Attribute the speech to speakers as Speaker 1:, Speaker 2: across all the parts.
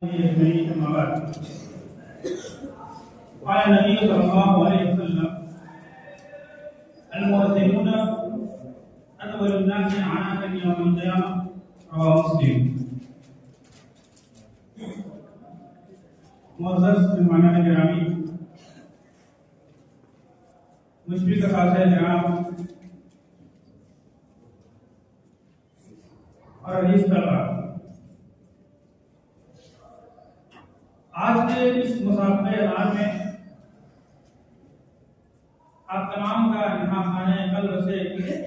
Speaker 1: قال النبي صلى الله عليه وسلم المؤذنون أول الناس عناقا يوم القيامة رواه مسلم. मुअज़्ज़ज़ मेहमानान गिरामी, मुशफ़िक़ खासा किराम और अज़ीज़ तलबा, आज के इस मुसाफ़िर ऐलान में आप तमाम का यहाँ खाने कल्ब से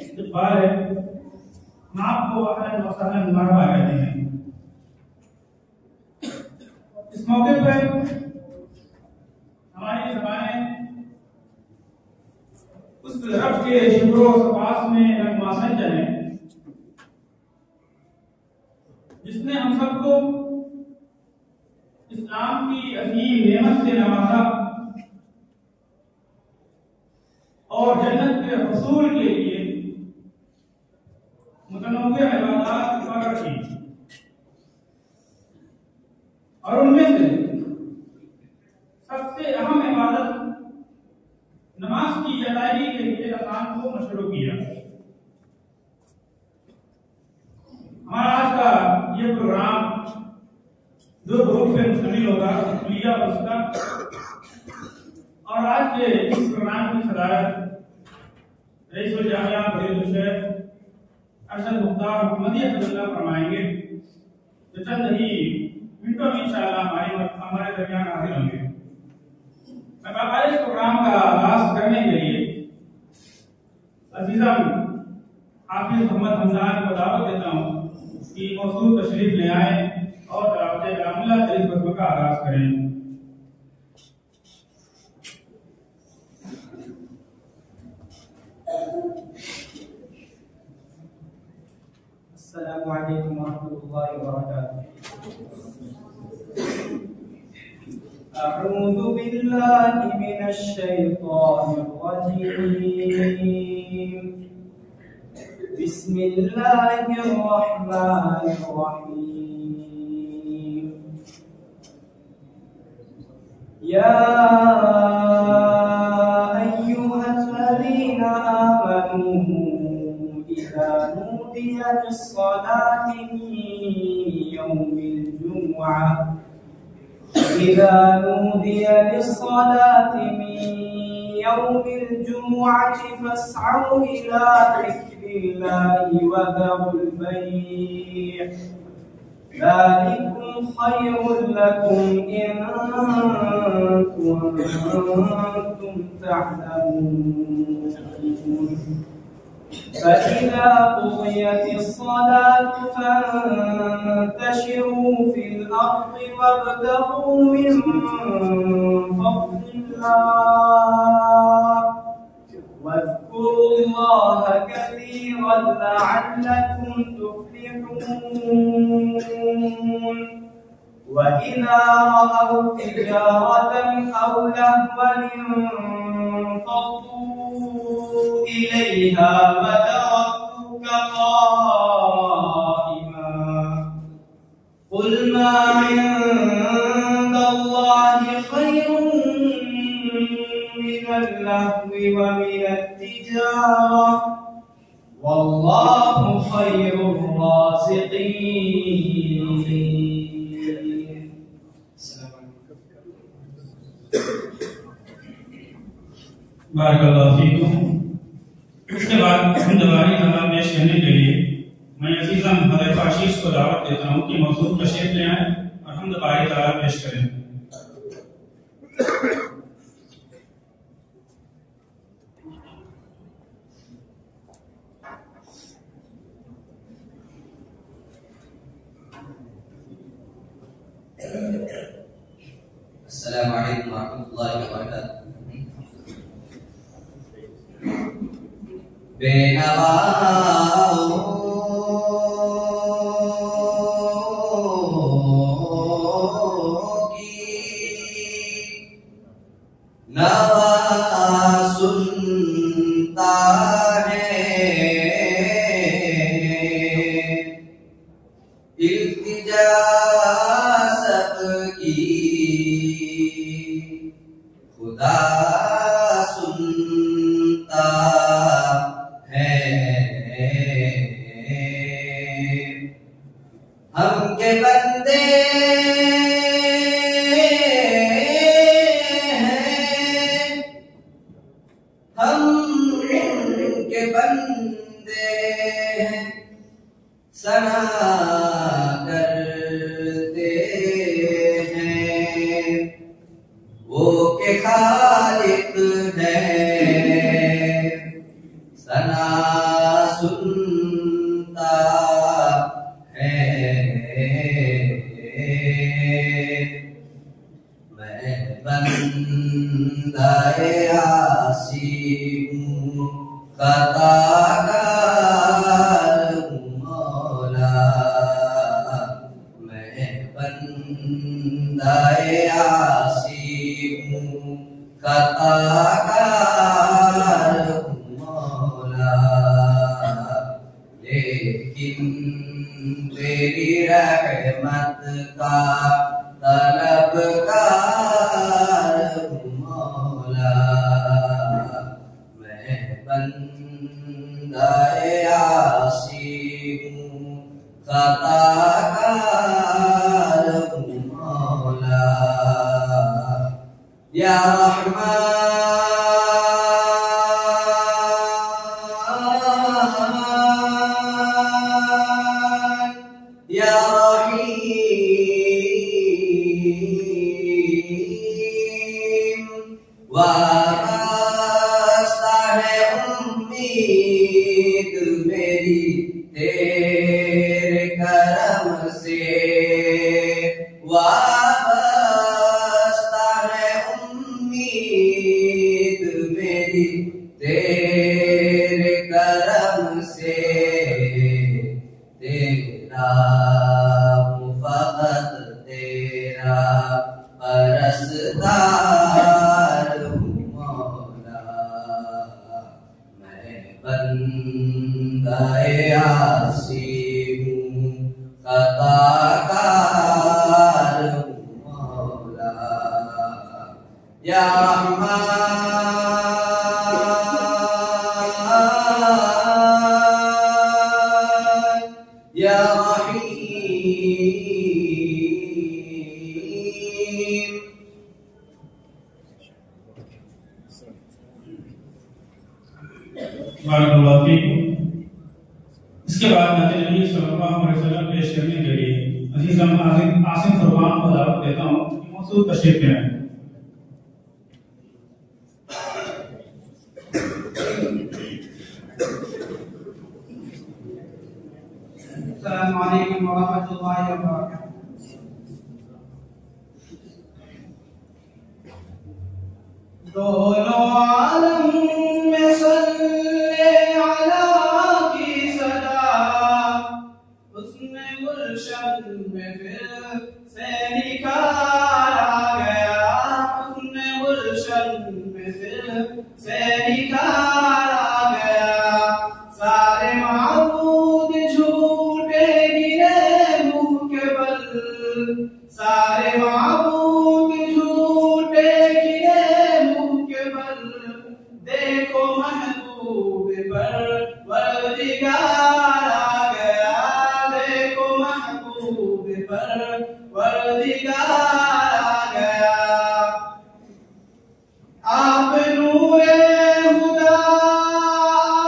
Speaker 1: इस्तक़बाल है। हम आपको अहलन व सहलन मरहबा कहते हैं। इस मौके पर हमारी ज़बानें उस रब के शुक्र व सपास में रंगमासन चलें जिसने हम सबको इस्लाम की अजीम नेमत से नवाजा और जन्नत के हुसूल के लिए मुतनव्वे इबादत मुकर्रर की और उनमें से सबसे अहम इबादत नमाज की अदायगी के लिए अज़ान को मशरूअ किया। हमारा आज का ये प्रोग्राम दो ग्रुप में मुश्तमिल होगा, कुलिया और उसका। और आज के इस प्रोग्राम की सदारत रईसुल जामिया फरीदुल शेख अरशद मुख्तार मोहम्मदी अब्दुल्ला फरमाएंगे, जो चंद ही मिनटों में इंशाअल्लाह हमारे दरमियान हाजिर होंगे। मैं बाकायदा इस प्रोग्राम का आगाज करने के लिए अजीज़म हाफिज मोहम्मद हमदान को दावत देता हूँ कि मौजूद तशरीफ ले आए और दावत कामिला से इस बज़्म का आगाज करें।
Speaker 2: अस्सलामु अलैकुम वरहमतुल्लाहि वबरकातुहू। अऊज़ु बिल्लाहि मिनश शैतानिर रजीम। बिस्मिल्लाहिर रहमानिर रहीम। या अय्युहल्लज़ीना आमनू इज़ा नूदिया लिस्सलाति मिन यौमिल जुमुअह إذا نودي للصلاة من يوم الجمعة فاسعوا إلى ذكر الله وذروا البيع ذلكم خير لكم إن كنتم تعلمون. فإذا قضيت الصلاة فانتشروا في الأرض وابتغوا من فضل الله واذكروا الله كثيرا لعلكم تفلحون. وإذا رأوا تجارة أو لهوا انفضوا إليها وتركوك قائما. قل ما عند الله خير من اللهو ومن التجارة والله خير الرازقين.
Speaker 1: बारकल्लाहु फीकुम। इसके बाद हिंदवारी कलाम पेश करने के लिए मैं अजीज़म हज़रत आशीष को दावत देता हूँ कि मौजूद तशरीफ ले आए और हिंदवारी कलाम पेश करें।
Speaker 3: अस्सलामु अलैकुम वरहमतुल्लाहि वबरकातुहू। बेनवाओं की नवा सुनता है, इल्तिजा सब खुदा सुनता है। हम के बंदे हैं, हम के बंदे हैं, सना करते हैं वो के खालिक है, सना सुनता है। मैं बंदाए आसी हूँ, खताकार हूँ मौला। मैं बंदाए आसी हूँ, खताकार हूँ मौला। लेकिन तेरी रहमत का तलबगार हूँ मौला। मैं बंदाए आसी हूँ, खताकार हूँ मौला। या रहमान या रहीम, वास्ता है उम्मीद मेरी तेरे करम से, वास्ता है उम्मीद मेरी तेरे करम से। तेरा मुफक़त तेरा परस्तार हूँ मौला। मैं बंदाए आसी हूँ, खताकार हूँ मौला। या रहमान या रहीम।
Speaker 1: बारकाल्लाहु फीकुम। इसके बाद नबी सल्लल्लाहु अलैहि वसल्लम पेश करने के लिए अजीज हम आसिम फरमान को दावत देता हूँ कि मौजूद तशरीफ में आए।
Speaker 2: अस्सलामु अलैकुम व रहमतुल्लाहि व बरकातुहू। दोनों आलम में सल्ले अला की सदा, उसने गुलशन में फिर से निखारा गया, उसने गुलशन में फिर से निखारा गया। सारे माबूद झूठे गिरे मुंह के बल, सारे माबूद झूठे गिरे मुंह के बल। देखो महबूब पर वरदिगार आ गया, देखो महबूब पर वरदिगार आ गया। आप नूरे हुदा,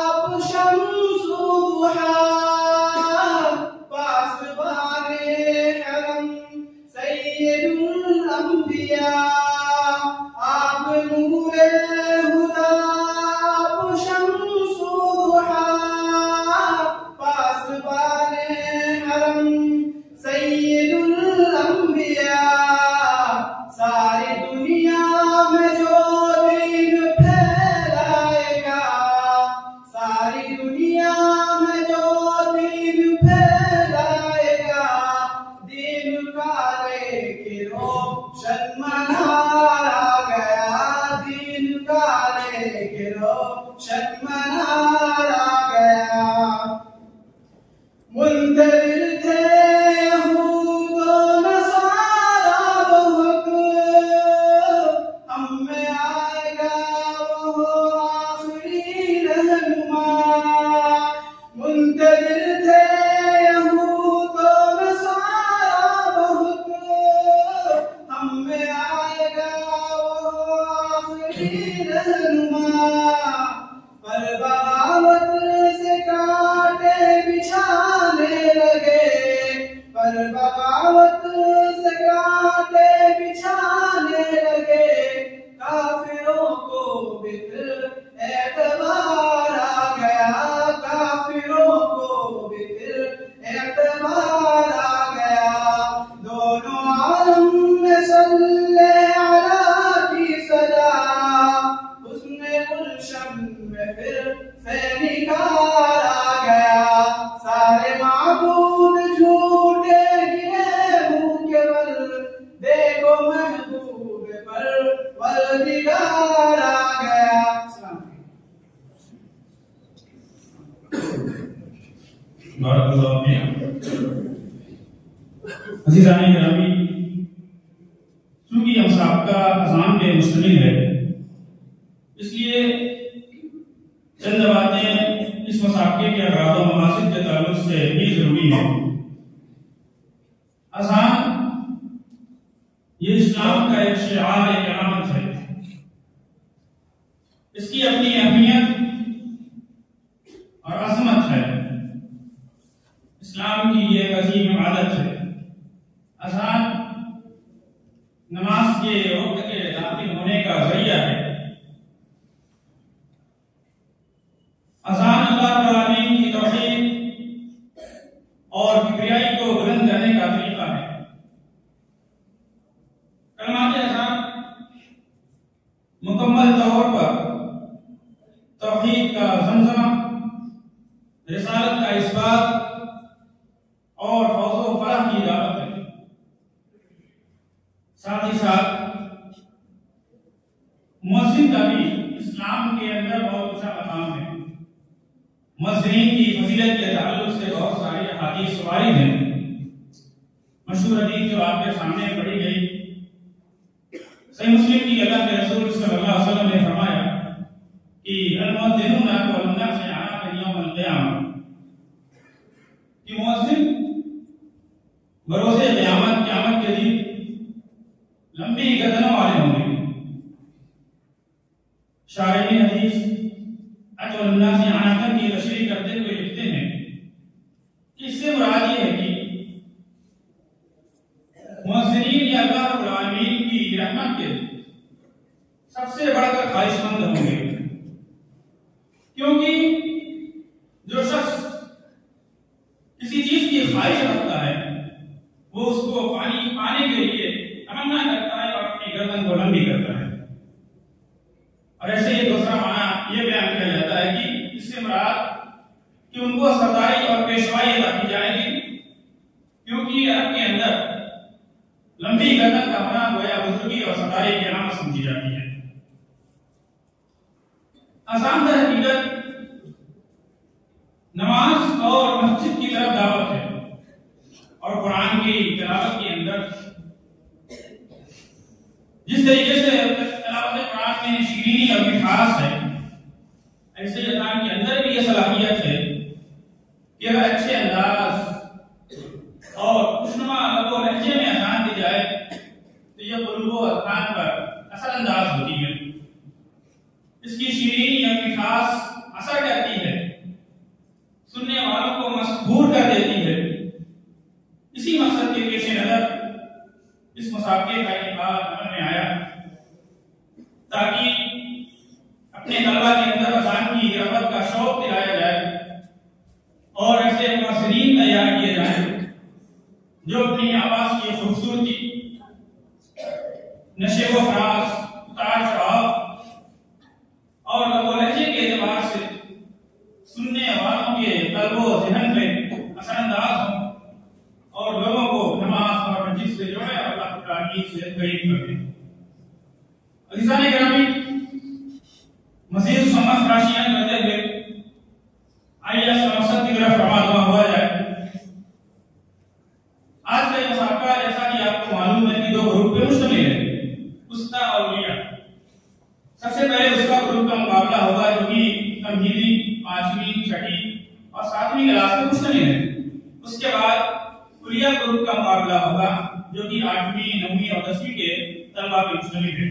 Speaker 2: आप शम्सु दुहा, पासबाने हरम सैयदुल अंबिया। आप नूरे हुदा, आप शम्सु दुहा, पासबाने हरम सैयदुल अंबिया। सारी दुनिया में जो दीन फैलाएगा, सारी दुनिया में जो दीन फैलाएगा, दीन का लेके रोशन मना रहनुमा, पर बगावत से कांटे बिछाने लगे, पर बगावत से कांटे बिछाने लगे, काफिरों को भी फिर एतबार आ गया, काफिरों को भी फिर एतबार आ गया। दोनों आलम में सल्ले अला की सदा, उसने गुलशन में फिर से निखार आ गया। सारे माबूद झूठे गिरे मुंह के बल, देखो महबूब पर परदिगार आ गया।
Speaker 1: बारकाल्लाहु फीक। अज़ीज़ाने गिरामी, चूंकि हम साबका अज़ान पे मुश्तमिल है, इसलिए चंद बातें इस मुसाफ़े के अगराज़ और मक़ासिद के ताल्लुक से भी जरूरी है। अज़ान ये इस्लाम का एक शिआर, एक अलामत है। इसकी अपनी अहमियत और अज़मत है। इस्लाम की ये अजीम इबादत है। अज़ान नमाज के वक्त के दाखिल होने का जरिया है। अज़ान अल्लाह रब्बुल आलमीन की तौहीद और किबरियाई को बुलंद करने का तरीका है। कलमात अज़ान मुकम्मल तौर पर तौहीद का ज़मज़मा, रिसालत का इस्बात और फौज़ो फलाह की दावत है। साथ ही साथ मुअज़्ज़िन का भी इस्लाम के अंदर बहुत ऊंचा मकाम है। मुअज़्ज़िनीन की फजीलत के ताल्लुक से बहुत सारी अहादीस वारिद हैं। मशहूर हदीस जो आपके सामने पढ़ी गई, सही मुस्लिम की अल्लाह के रसूल सल्लल्लाहु अलैहि वसल्लम ने फरमाया कि अल-मुअज़्ज़िनून अक़वलुन नास आना यौमल क़ियामह, कि मुअज़्ज़िन बरोज़े क़यामत के दिन लंबी गर्दनों वाले होंगे। शारिह हदीस अक़वलुन नास आना की तशरीह करते हुए लिखते हैं कि इससे मुराद ये है कि मुअज़्ज़िनीन या अल्लाह रब्बुल आलमीन की रहमत के सबसे बढ़कर ख्वाहिशमंद होंगे, क्योंकि जो शख्स किसी चीज की ख्वाहिश रखता है वो उसको पाने के लिए तमन्ना करता है और अपनी गर्दन को लंबी करता है। और ऐसे ही दूसरा माना यह बयान किया जाता है कि इससे मुराद कि उनको सरदारी और पेशवाई अदा की जाएगी, क्योंकि अरब के अंदर लंबी गर्दन का होना गोया बुजुर्गी और सरदारी की अलामत समझी जाती है। अज़ान दर हकीकत नमाज और मस्जिद की तरफ दावत है और कुरान की तिलावत के अंदर जिस तरीके से तिलावत कुरान में शीरीनी और मिठास है, ऐसे ही अज़ान के अंदर भी यह सलाहियत है कि अगर अच्छे अंदाज और खुशनुमा लबो लहजे में अज़ान दी जाए तो यह क़ुल्बो अज़ान पर असरअंदाज होती है। इसकी शीरीनी और मिठास असर करती है, सुनने वालों को मसबूर कर देती है। इसी मकसद के पेश नजर इस मुसाफे का इनकार अमल में आया ताकि अपने तलबा के अंदर अज़ान की रग़बत का शौक दिलाया जाए और ऐसे मुअज़्ज़िनीन तैयार किए जाएं जो अपनी आवाज की खूबसूरती, नशे व फराज, उतार चढ़ाव और लबो लहजे के एतबार से सुनने वालों के क़ल्बो ज़हन में असरअंदाज हों और लोगों को नमाज और मस्जिद से जोड़े और अल्लाह ताला से करीब करें। अज़ीज़ाने गिरामी, मज़ीद समझ राशियां करते हुए आइए मकसद की तरफ रवाना हुआ जाए। आज का मुसाफा जैसा कि आपको मालूम है कि दो ग्रुप पे मुश्तमिल है, उस्ता और मियां। सबसे पहले उसका ग्रुप का मुकाबला होगा जो कि तमहीदी 5वीं, 6वीं और 7वीं क्लास में मुश्तमिल है। उसके बाद कुलिया ग्रुप का मुकाबला होगा जो कि 8वीं, 9वीं और 10वीं के तलबा पे मुश्तमिल है।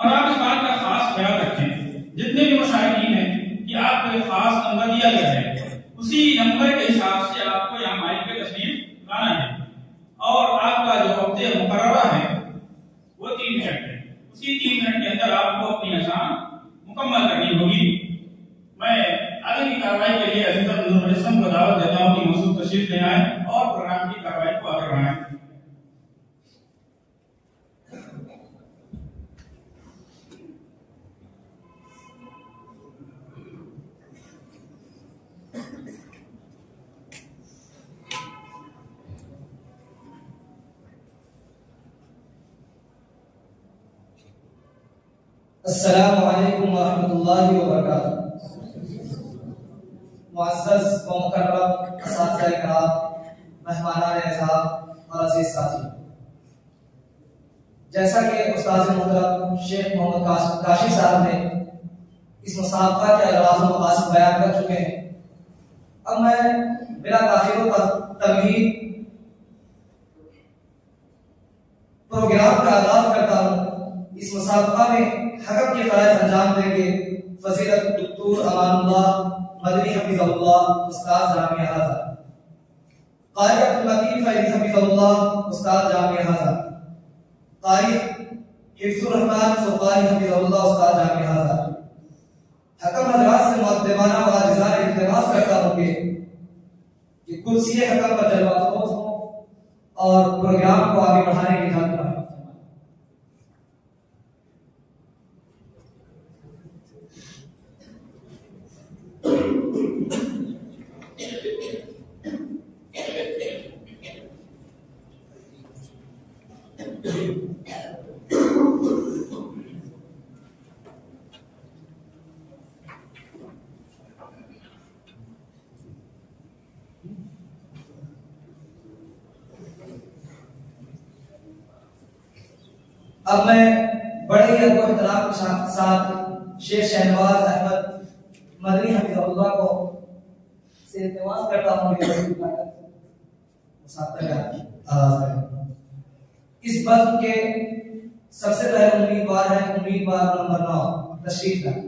Speaker 1: और आप इस बात का खास ख्याल रखें, जितने भी मुशाहिदीन हैं, कि आपको एक खास नंबर दिया गया है, उसी नंबर के हिसाब से आपको यहाँ माइक पे तशरीफ लाना है और आपका जो हफ्ते मुकर्ररा है वो 3 मिनट है। उसी 3 मिनट के अंदर आपको अपनी अज़ान मुकम्मल करनी होगी। मैं आगे की कार्रवाई के लिए अजीज़ को दावत देता हूँ कि मौजूद तशरीफ ले आए और प्रोग्राम की कार्रवाई को आगे बढ़ाएं।
Speaker 4: अस्सलामु अलैकुम व रहमतुल्लाहि व बरकातुहू। मुअज़्ज़ज़ व मुकर्रम असातिज़ा किराम, मेहमानान एज़ाम और अज़ीज़ साथी, जैसा कि उस्ताद मोहतरम शेख मोहम्मद काशी साहब ने इस मुसाबका के अल्फाज़ व मक़ासिद बयान कर चुके हैं, अब मैं बिला ताख़ीर व तमहीद प्रोग्राम का आगाज़ करता हूँ। इस मुसाबका में हकम के फ़राइज़ अंजाम देंगे फ़ज़ीलत डॉक्टर अमानुल्लाह मदनी हफ़िज़हुल्लाह उस्ताद जामिया हाज़ा, क़ारी अब्दुल लतीफ़ फ़ैज़ी हफ़िज़हुल्लाह उस्ताद जामिया हाज़ा, क़ारी हिफ्ज़ुर रहमान फ़ुक़ारी हफ़िज़हुल्लाह उस्ताद जामिया हाज़ा। हकम हज़रात से मुअद्दिबाना व आजिज़ाना इल्तिमास करता हूँ कि कुर्सी हकम पर जलवा फ़रोज़ हो और प्रोग्राम को आगे बढ़ाने की इजाज़त पाएं। अब मैं बड़े ही अदब एहतराम के साथ शेख शहनवाज अहमद मदनी हफ़िज़हुल्लाह को से इल्तिमास करता हूँ कि इस बज़्म के सबसे पहले उम्मीदवार है उम्मीदवार नंबर 9 तशरीफ लाएं।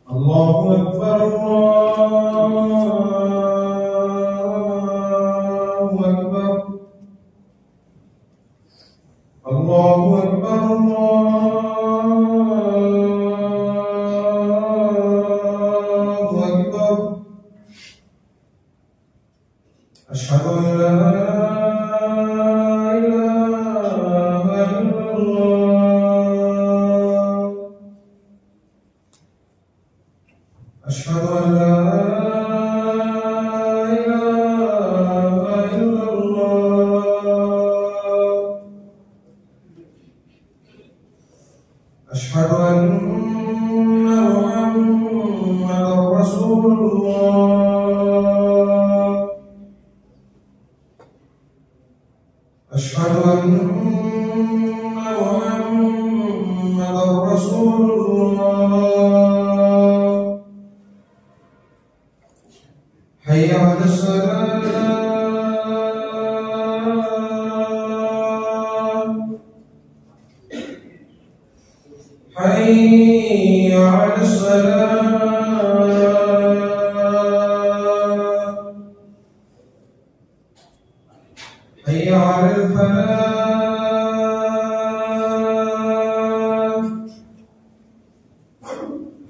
Speaker 5: अल्लाहु अकबर अल्लाहु अकबर अल्लाहु अकबर अशहदु अन ला इलाहा इल्लल्लाह अशहदु अन ला इलाहा इल्लल्लाह अशहदु अन्ना मुहम्मदर रसूलुल्लाह अशहदु अन्ना मुहम्मदर रसूलुल्लाह हय्या अलस सलाह الصلاة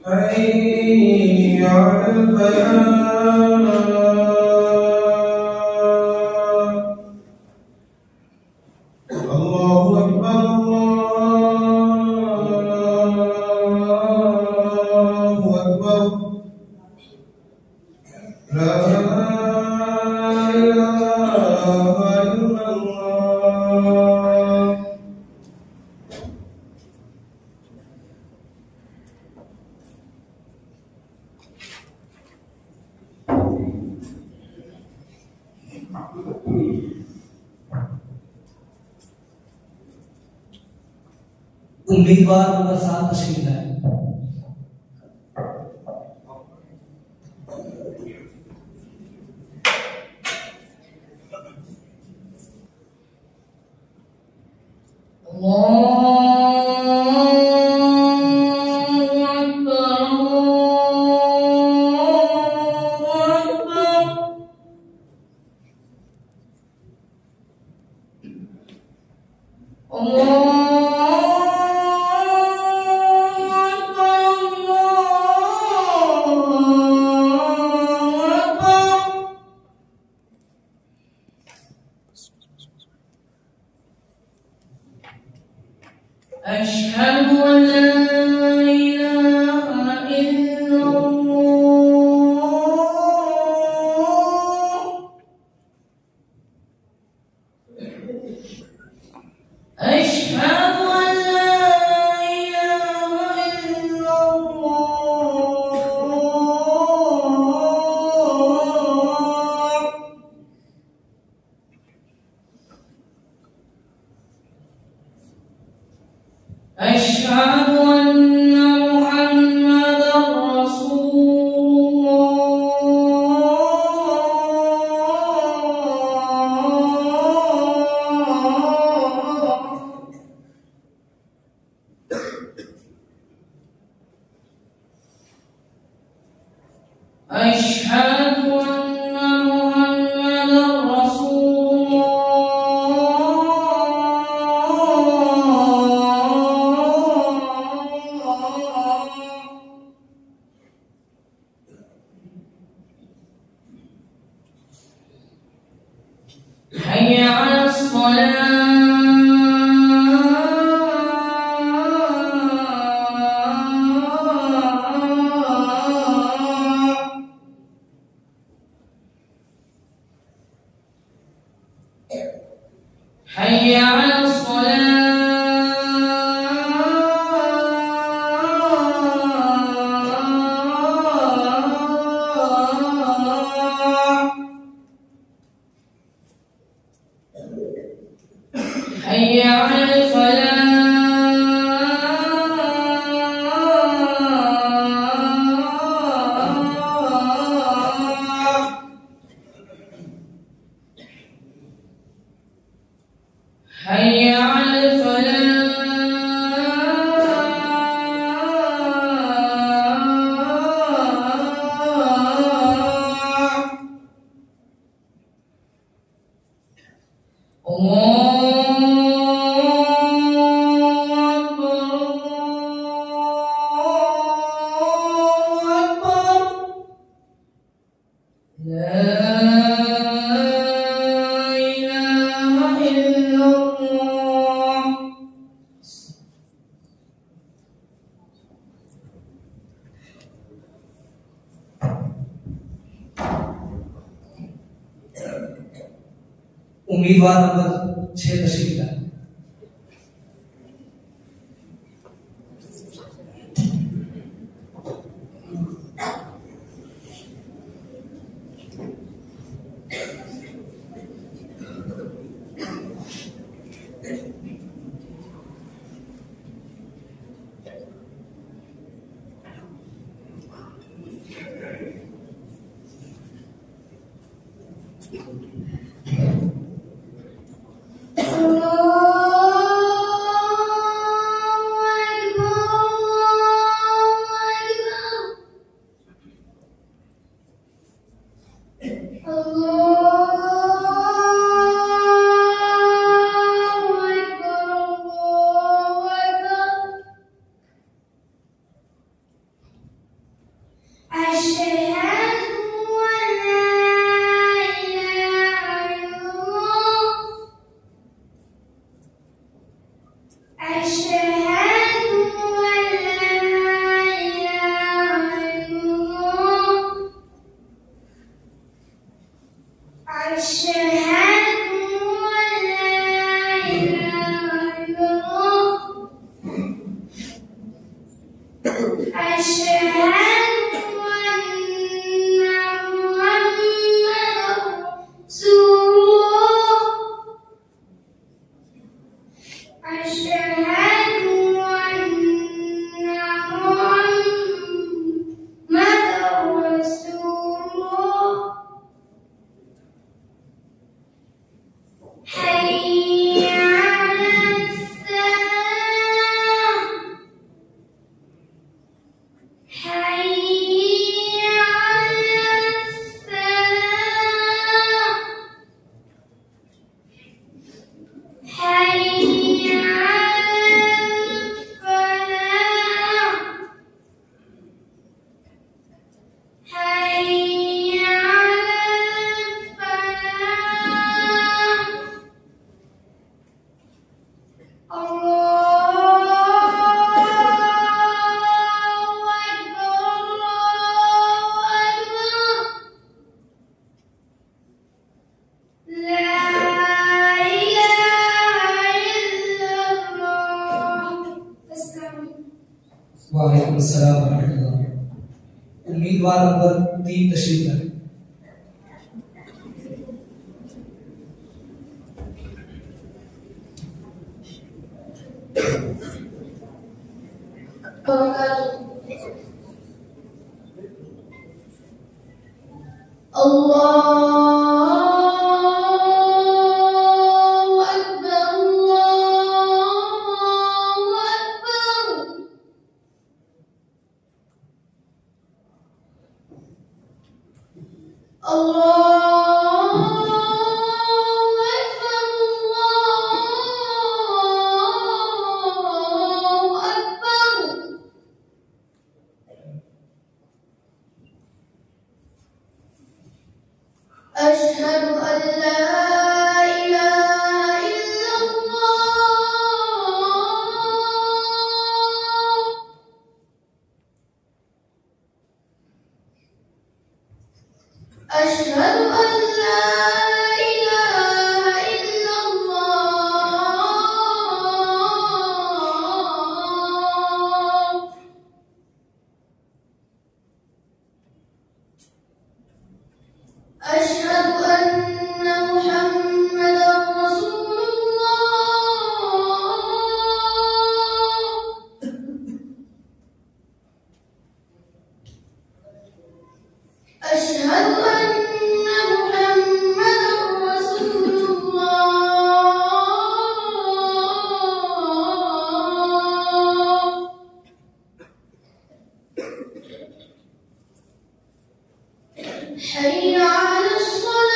Speaker 5: حي على الفلاح الله أكبر الله أكبر لا إله إلا الله
Speaker 4: उम्मीदवार नंबर 7 तशरीफ लाए।
Speaker 6: أشهد أن لا إله إلا الله أشهد أن لا إله إلا الله أشهد أن محمدا رسول الله أشهد أن محمدا رسول الله حي على الصلاة حي على الصلاة حي على الفلاح حي على الفلاح الله أكبر لا إله إلا الله
Speaker 4: उम्मीदवार नंबर 6 तशरीफ लाए। वालेकुम अस्सलाम व रहमतुल्लाह। उम्मीदवार नंबर 3 तशरीफ लाए।
Speaker 6: أشهد أن لا إله إلا الله أشهد أن لا إله إلا الله أشهد أن محمدا رسول الله أشهد أن محمدا رسول الله حي على الصلاة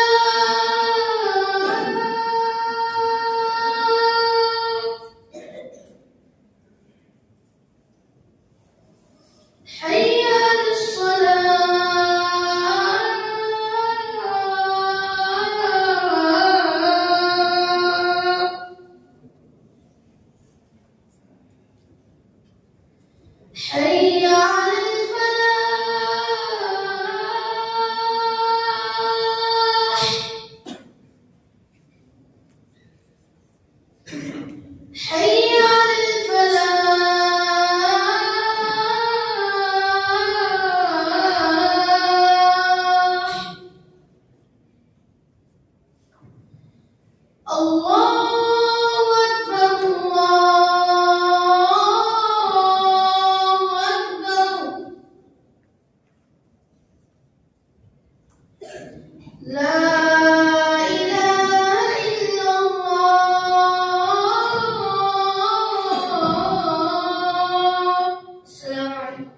Speaker 6: حي على الصلاة حي على الفلاح حي على الفلاح الله أكبر الله أكبر لا إله إلا الله السلام عليكم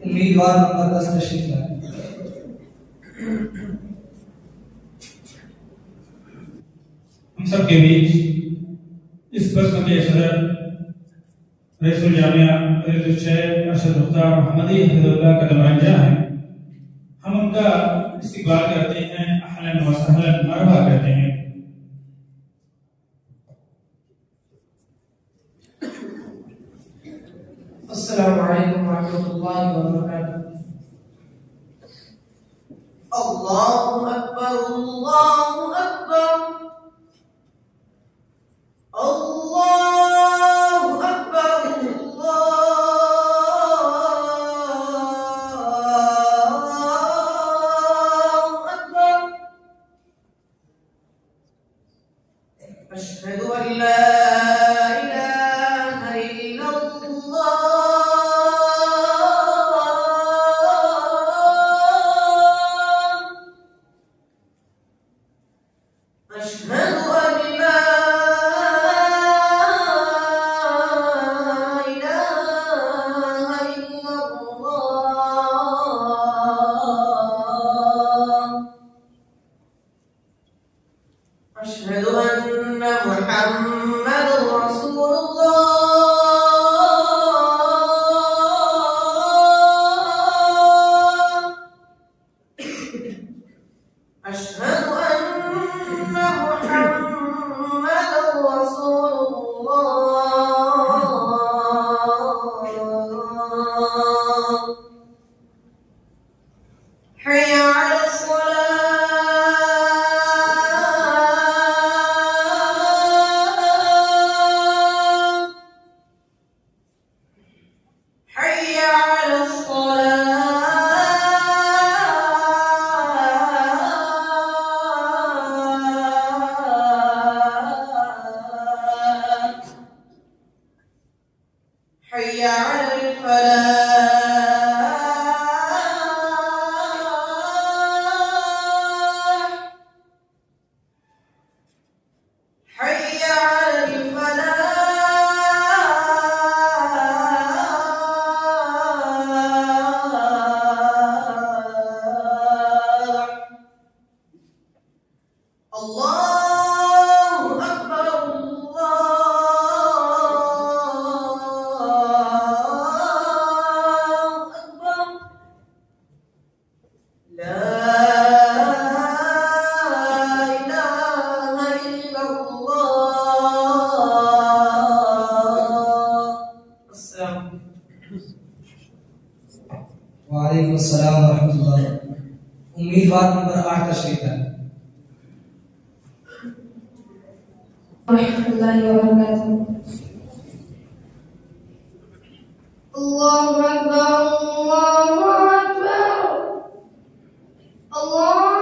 Speaker 4: उम्मीदवार नंबर 10 तशरीफ लाए।
Speaker 1: हम सब के बीच इस प्रश्न के सदर रईसुल जामिया फज़ीलतुल शेख अरशद मुख्तार मोहम्मदी हफ़िज़हुल्लाह कदम रंजा हैं। हम उनका इस्तकबाल करते हैं, अहलन व सहलन मरहबा कहते हैं।
Speaker 4: अस्सलाम
Speaker 7: अस्सलामु अलैकुम वरहमतुल्लाहि वबरकातुह।
Speaker 3: अल्लाहु अकबर अल्लाहु अकबर अल्लाहु अकबर अल्लाहु अकबर अशहदु अन ला इलाहा इल्लल्लाह أشهد أن لا إله إلا الله أشهد أن محمد رسول الله أشهد أن محمد رسول الله حي على الصلاة حي على الصلاة حي على الفلاح حي على الفلاح الله أكبر الله أكبر لا إله إلا الله السلام
Speaker 4: वालेकुम अस्सलाम वरहमतुल्लाह। उम्मीदवार नंबर 8 तशरीफ है।
Speaker 6: वरहमतुल्लाहि वबरकातुह। अल्लाहु अकबर अल्लाहु अकबर अल्लाहु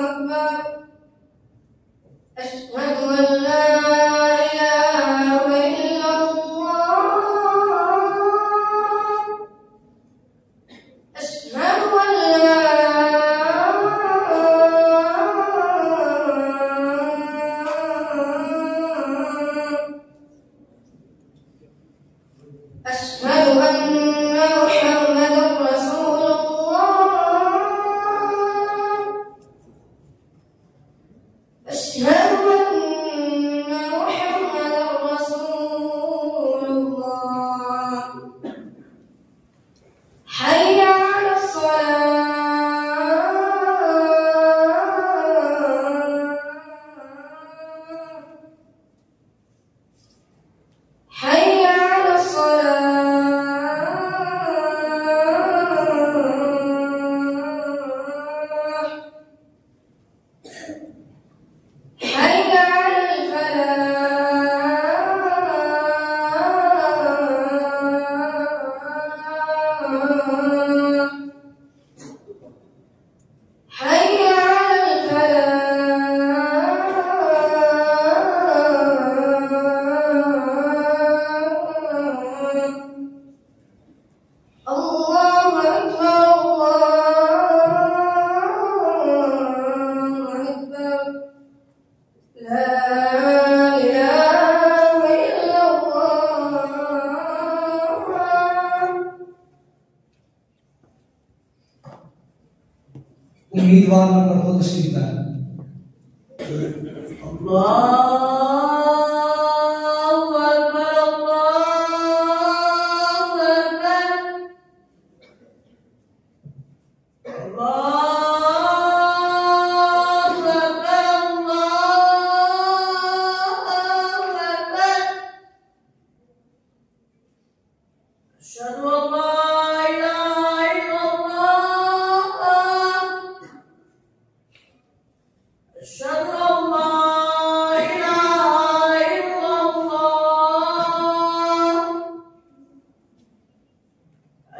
Speaker 6: अकबर अशहदु अन ला इलाहा इल्लल्लाह अशहदु अन ला أشهد أن محمدا رسول الله أشهد أن محمدا رسول الله حي على الصلاة حي على الصلاة حي على الفلاح حي على الفلاح الله أكبر الله أكبر لا إله إلا الله
Speaker 4: उम्मीदवार नंबर 2 तशरीफ है।
Speaker 3: الله أكبر الله أكبر الله أكبر الله أشهد أن لا إله إلا الله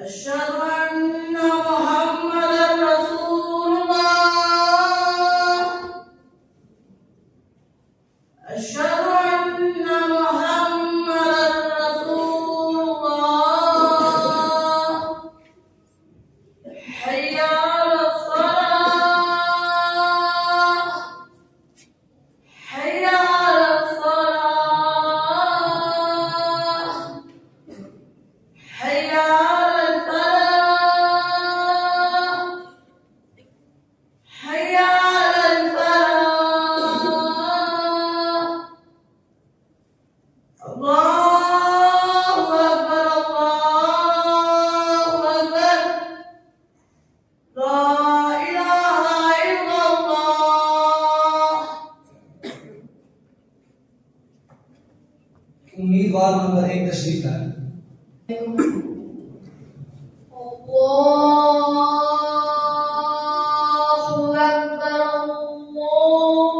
Speaker 3: أشهد أن محمدا رسول الله أشهد أن محمدا رسول الله حي على الصلاة حي على الصلاة حي على الفلاح حي على الفلاح الله أكبر الله أكبر لا إله إلا الله
Speaker 4: उम्मीदवार नंबर 1 तशरीफ लाए।
Speaker 3: الله أكبر الله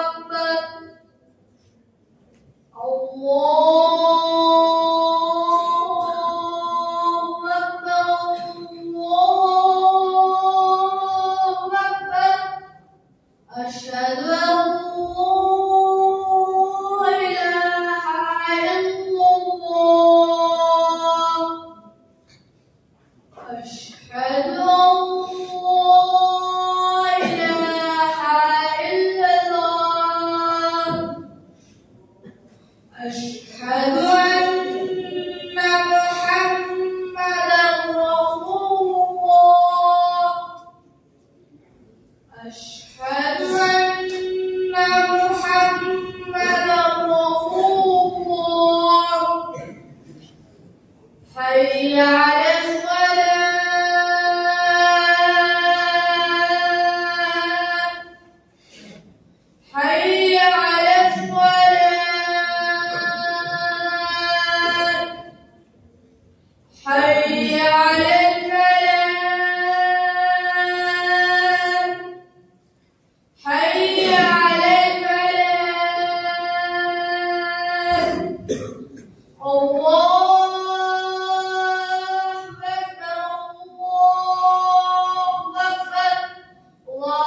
Speaker 3: أكبر الله أكبر الله أكبر أشهد أن لا إله إلا الله أشهد أن لا إله إلا الله أشهد أن محمدا رسول الله أشهد أن محمدا رسول الله حي على الصلاة حي على الصلاة حي على الفلاح حي على الفلاح الله أكبر الله أكبر لا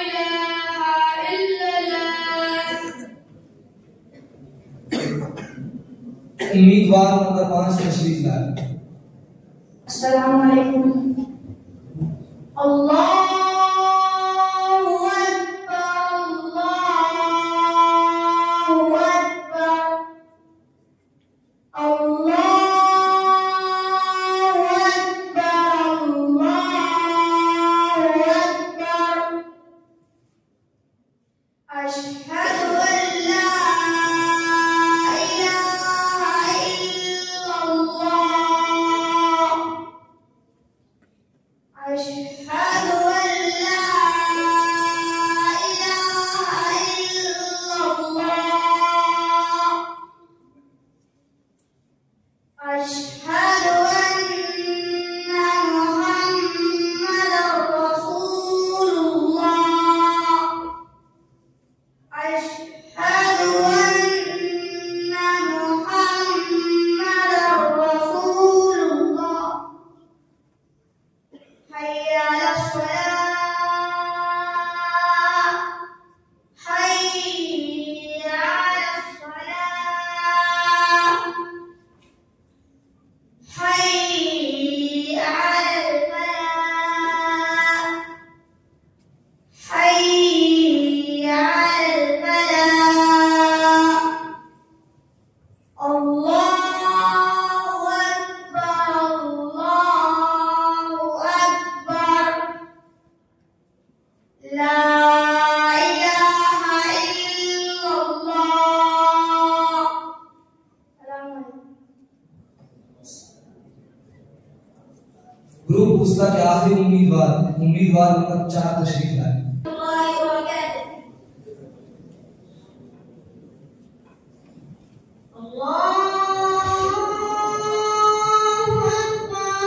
Speaker 3: إله إلا الله
Speaker 4: उम्मीदवार नंबर 5 तशरीफ लाए।
Speaker 3: السلام عليكم الله أكبر الله أكبر الله أكبر الله أكبر أشهد أن لا إله إلا الله أشهد أن لا إله إلا الله أشهد أن محمدا رسول الله أشهد أن محمدا رسول الله حي على الصلاة حي على الصلاة حي على الفلاح حي على الفلاح الله أكبر الله أكبر لا إله إلا الله السلام عليكم
Speaker 4: ग्रुप उसका के आखिरी उम्मीदवार नंबर 4 तशरीफ लाए।
Speaker 3: الله وبركاته الله أكبر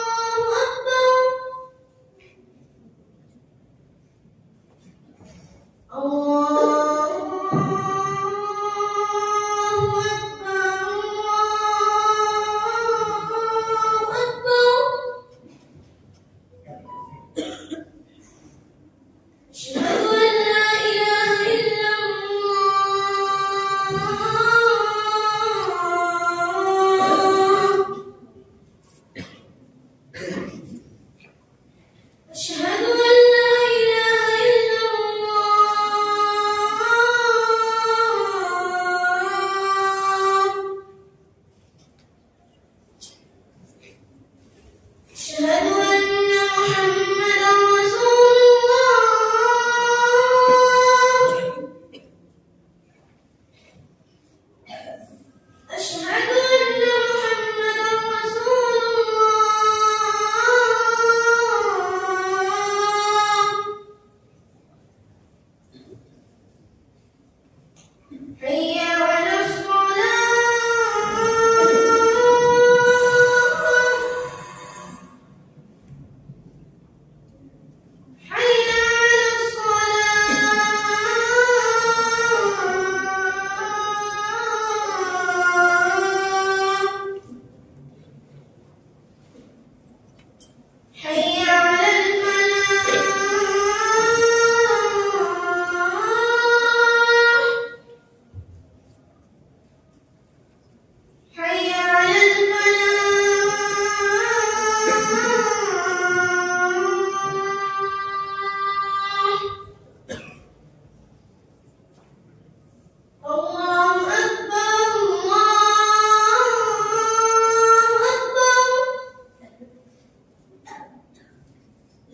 Speaker 3: الله أكبر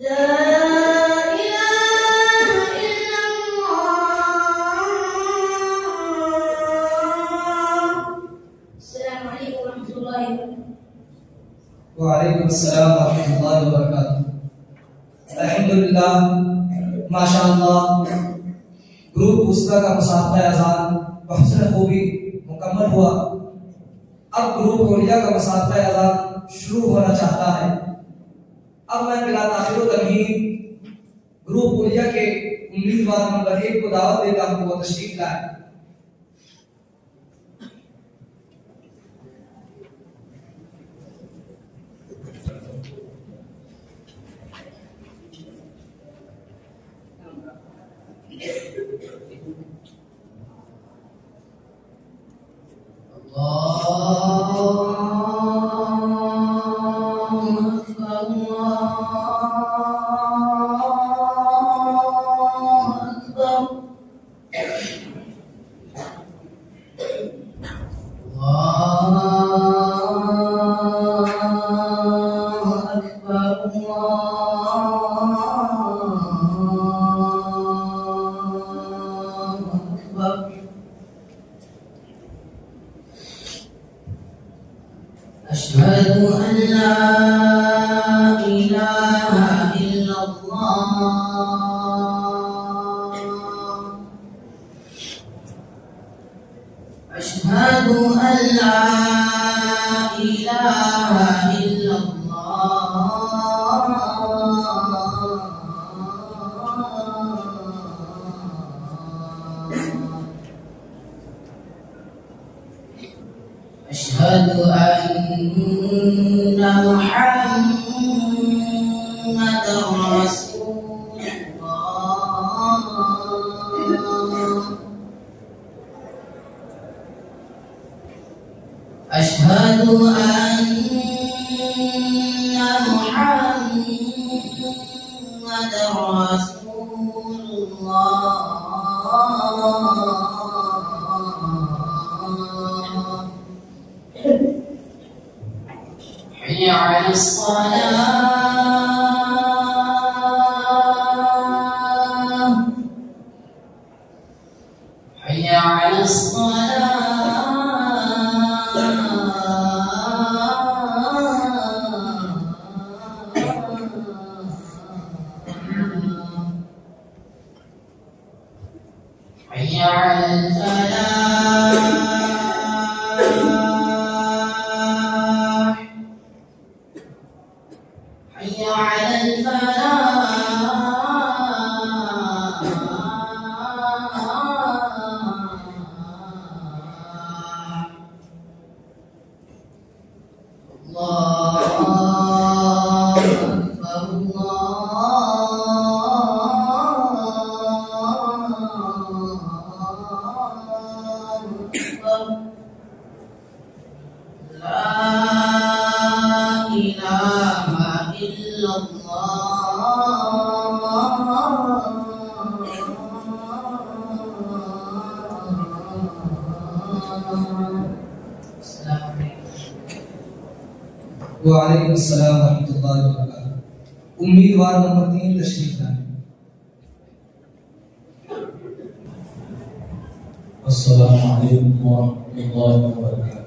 Speaker 3: لا إله إلا الله. السلام عليكم ورحمة الله وبركاته.
Speaker 4: वालेकुम अस्सलाम वरहमतुल्लाहि वबरकातुहू। अल्हम्दुलिल्लाह, माशाअल्लाह, ग्रुप उस्ता का मुसाफा अज़ान बहसन खूबी मुकम्मल हुआ। अब ग्रुप ओलिया का मुसाफा अज़ान शुरू होना चाहता है। अब मैं बिला ताख़िर तमहीद ग्रुप ओलिया के उम्मीदवार नंबर 1 को दावत देता हूँ, वो तशरीफ लाए।
Speaker 7: أشهد أن لا إله إلا الله. أشهد أن لا إله إلا الله. أشهد أن محمدا رسول الله. أشهد أن محمدا رسول الله. حي على الصلاة. حي على الصلاة. حي على الفلاح. حي على الفلاح. الله أكبر، الله أكبر. لا إله إلا الله. السلام عليكم.
Speaker 4: वालेकुम अस्सलाम वरहमतुल्लाहि वबरकातुहू। उम्मीदवार नंबर 3 तशरीफ लाए।
Speaker 8: अस्सलामु अलैकुम वरहमतुल्लाहि वबरकातुहू।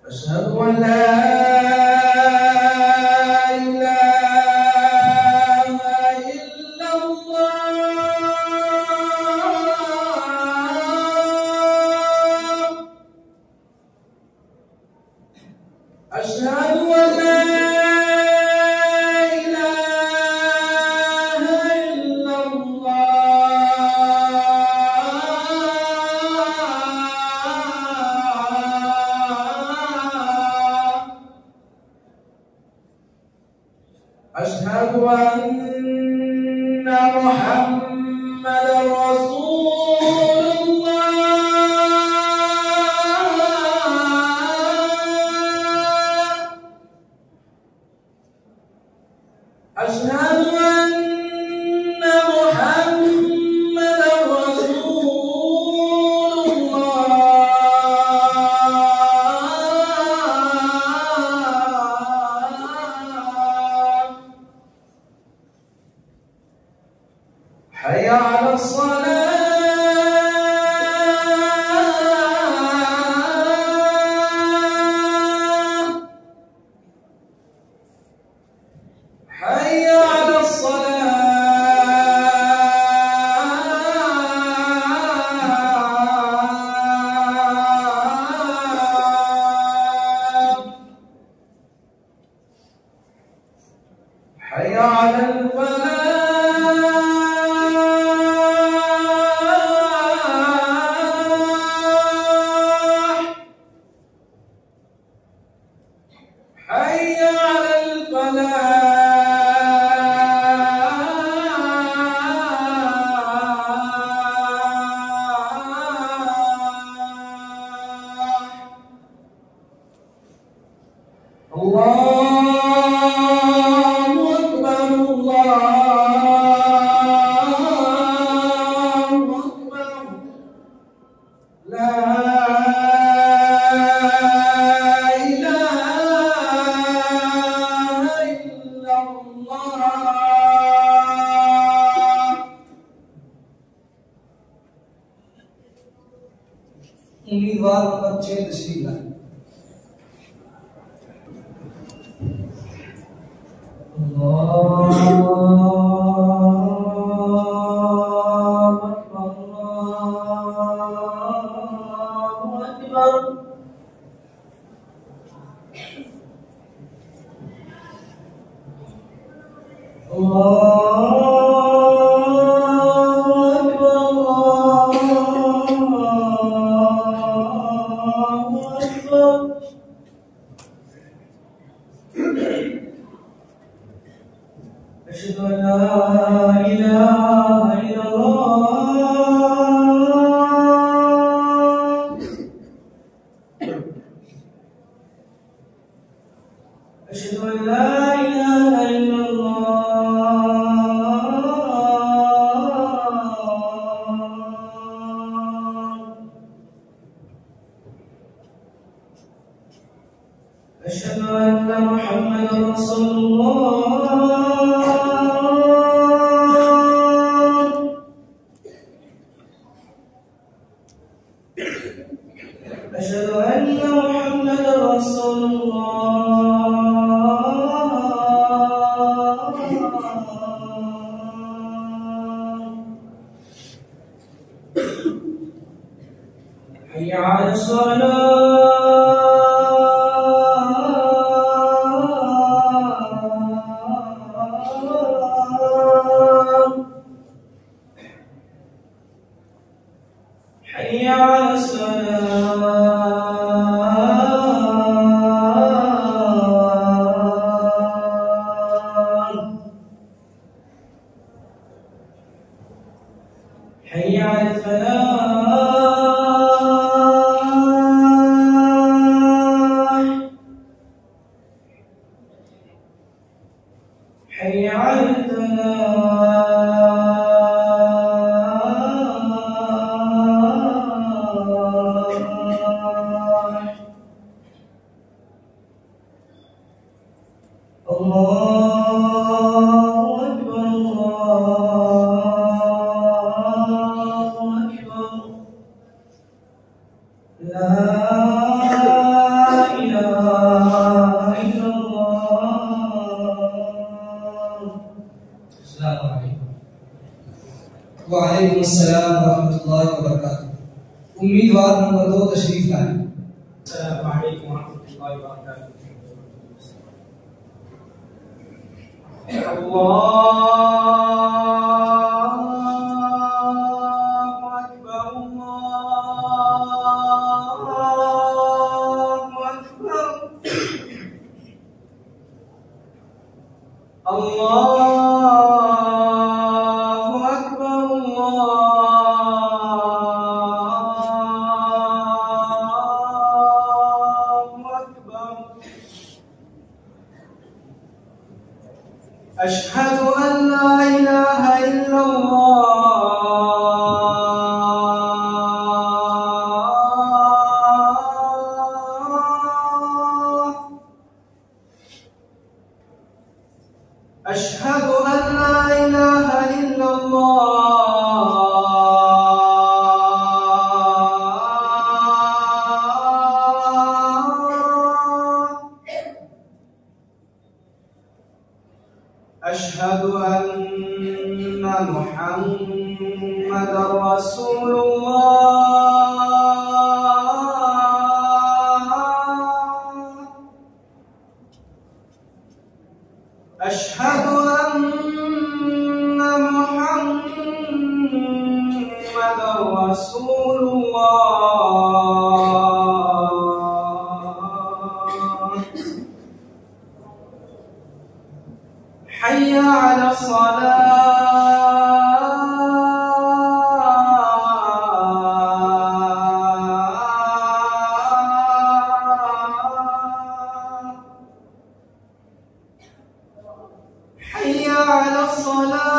Speaker 8: أشهد
Speaker 9: أشهد أن محمدا رسول الله. أشهد أن محمدا رسول الله. حي على الصلاة. حي على الصلاة. حي على الفلاح. حي على الفلاح. الله أكبر الله أكبر. لا إله إلا الله.
Speaker 4: उम्मीदवार बच्चे तशरीफ लाए। أشهد أن لا إله إلا الله. أشهد أن لا إله إلا الله. أشهد أن محمدا رسول الله. أشهد أن محمدا رسول الله. حي على الصلاة. حي على الصلاة. حي على الفلاح. حي على الفلاح. الله أكبر الله أكبر. لا إله إلا الله. السلام عليكم. वालेकुम अस्सलाम वरहमतुल्लाहि वबरकातुहू। उम्मीदवार नंबर 2 तशरीफ लाएं।
Speaker 1: अस्सलामु अलैकुम वरहमतुल्लाहि वबरकातुहू। अल्लाहु अकबर अल्लाहु अकबर।
Speaker 2: الله أكبر الله أكبر أشهد أن لا إله إلا الله أشهد أن لا إله إلا الله أشهد أن محمدا رسول الله أشهد أن محمدا رسول الله حي على الصلاة حي على الصلاة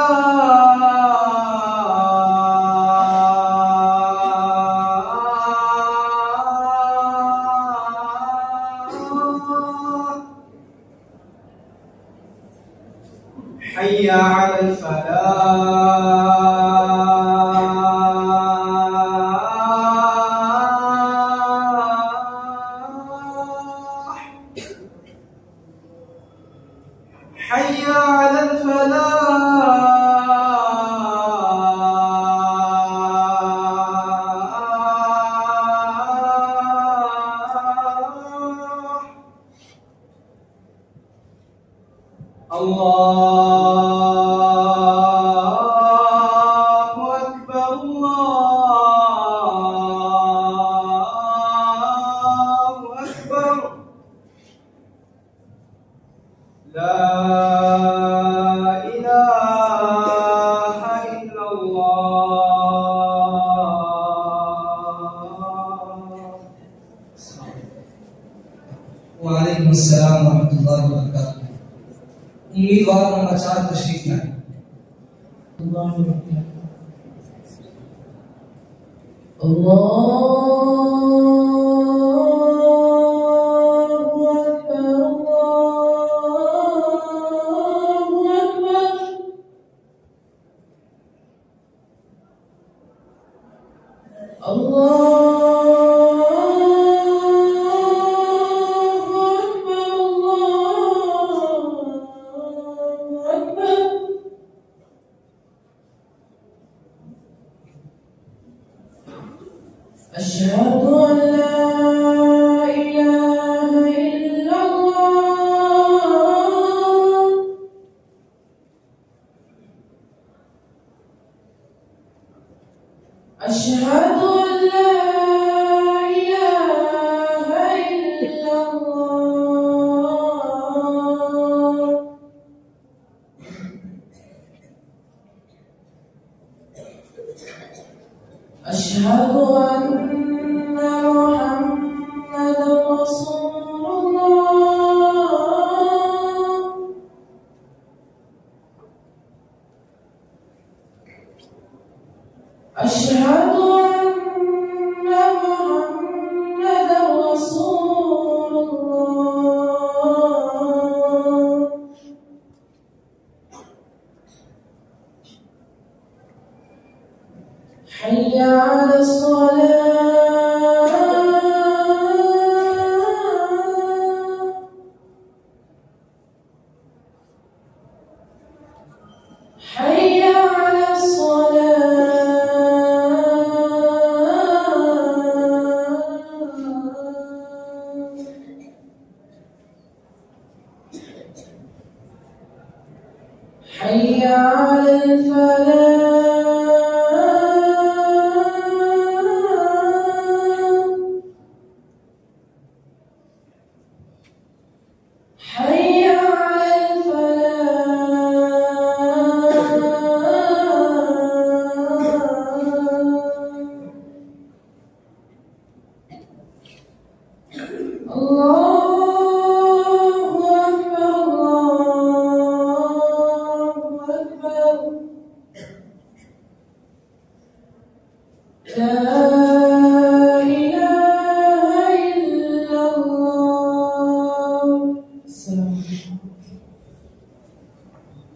Speaker 2: حي على الفلاح حي على الفلاح الله أكبر الله أكبر لا إله إلا الله
Speaker 4: वालेकुम अस्सलाम वरहमतुल्लाहि वबरकातुहू। उम्मीदवार नंबर 4 तशरीफ लाए।
Speaker 6: أشهد أن لا إله إلا الله أشهد أن لا إله إلا الله أشهد أن محمدا رسول الله أشهد أن محمدا رسول الله حي على الصلاة حي على الصلاة حي على الفلاح حي على الفلاح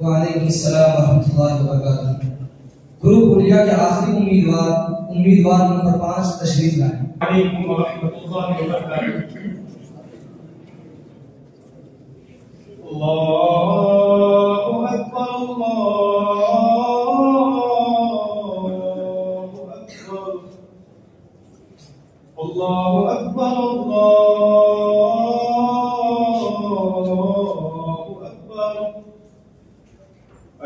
Speaker 4: वालेकुम अस्सलाम रहमतुल्लाहि व बरकातुहू। ग्रुप उलिया के आखिरी उम्मीदवार नंबर 5 तशरीफ लाएं।
Speaker 1: वालेकुम व रहमतुल्लाहि व बरकातुहू। अल्लाहु अकबर अल्लाहु अकबर अल्लाहु अकबर।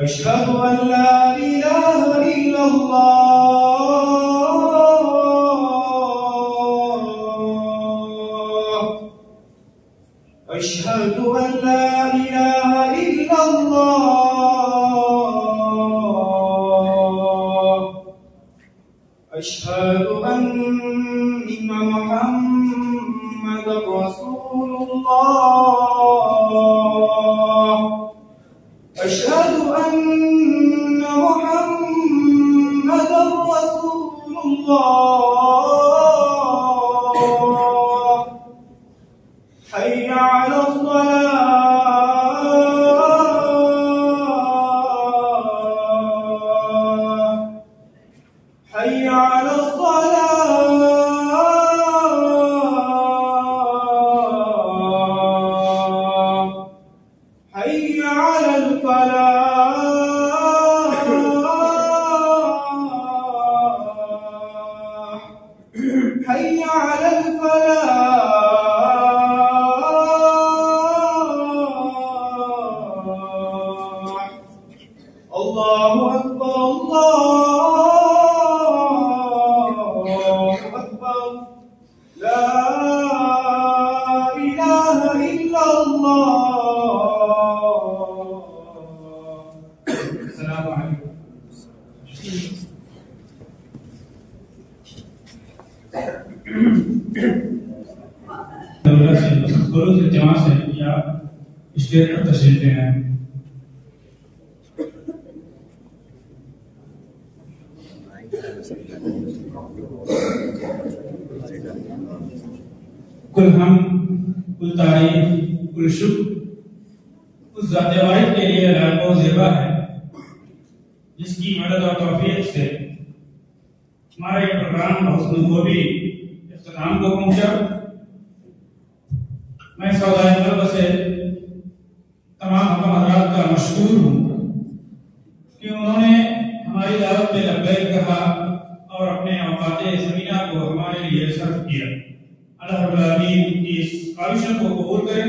Speaker 1: अशहदु अन ला इलाहा इल्लल्लाह अशहदु अन ला इलाहा इल्लल्लाह अशहदु अन्ना मुहम्मदर रसूलुल्लाह अशहदु अन्ना मुहम्मदर रसूलुल्लाह हय्या अला الصلاة حي على الصلاة حي على الفلاح حي على الفلاح الله أكبر الله أكبر لا إله إلا الله السلام عليكم दौलत से गुरु से जमा से या स्टेज पर तशरीफ ले आए। कुल हम कुल तारीफ कुल शुक्र उस ज़ात वाहिद के लिए लाखों ज़ेबा है जिसकी मदद और तौफीक से हमारा ये प्रोग्राम हुस्न खूबी इख्तिताम को पहुंचा। मैं सौदाई तलब से तमाम हज़रात का मशकूर हूँ कि उन्होंने हमारी दावत पे लब्बैक कहा और अपने औकाते ज़मीना को हमारे लिए सर्फ किया। अल्लाह रब्बुल आलमीन की इस ख्वाहिशों को कबूल करें।